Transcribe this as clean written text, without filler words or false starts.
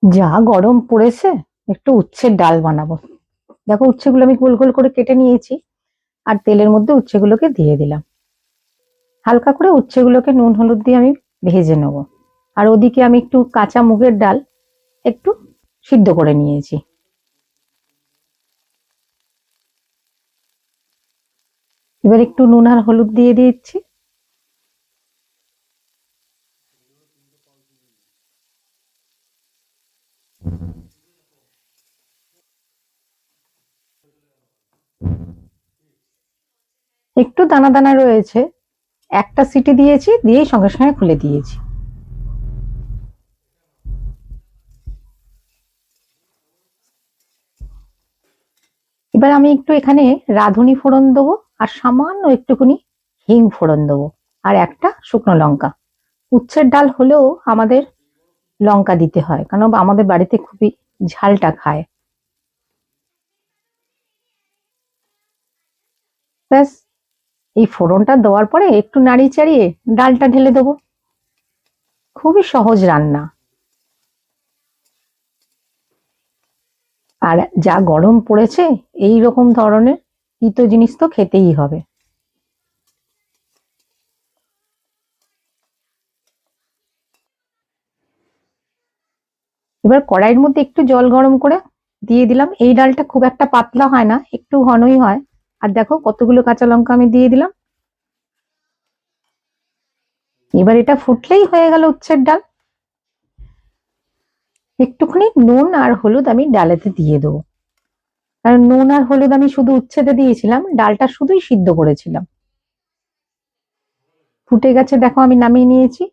যা গরম পড়েছে, একটু উচ্ছের ডাল বানাবো। দেখো, উচ্ছেগুলো আমি গোল গোল করে কেটে নিয়েছি, আর তেলের মধ্যে উচ্ছেগুলোকে দিয়ে দিলাম। হালকা করে উচ্ছেগুলোকে নুন হলুদ দিয়ে আমি ভেজে নেব। আর ওদিকে আমি একটু কাঁচা মুগের ডাল একটু সিদ্ধ করে নিয়েছি। এবার একটু নুন আর হলুদ দিয়ে দিচ্ছি। একটু দানা দানা রয়েছে, একটা সিটি দিয়েছি, দিয়েই সঙ্গে সঙ্গে খুলে দিয়েছি। এবার আমি একটু এখানে রাঁধুনি ফোড়ন দেবো, আর সামান্য একটুখানি হিং ফোড়ন দেবো, আর একটা শুকনো লঙ্কা। উচ্ছের ডাল হলেও আমাদের লঙ্কা দিতে হয়, কারণ আমাদের বাড়িতে খুবই ঝালটা খায়। ব্যাস, এই ফোড়নটা দেওয়ার পরে একটু নাড়িয়ে চাড়িয়ে ডালটা ঢেলে দেবো। খুবই সহজ রান্না। আর যা গরম পড়েছে, এই রকম ধরনের তিতো জিনিস তো খেতেই হবে। এবার কড়াইয়ের মধ্যে একটু জল গরম করে দিয়ে দিলাম। এই ডালটা খুব একটা পাতলা হয় না, একটু ঘনই হয়। আর দেখো, কতগুলো কাঁচা লঙ্কা আমি দিয়ে দিলাম। এবার এটা ফুটলেই হয়ে গেল উচ্ছের ডাল। একটুখানি নুন আর হলুদ আমি ডালেতে দিয়ে দেবো, কারণ নুন আর হলুদ আমি শুধু উচ্ছেদে দিয়েছিলাম, ডালটা শুধুই সিদ্ধ করেছিলাম। ফুটে গেছে, দেখো আমি নামিয়ে নিয়েছি।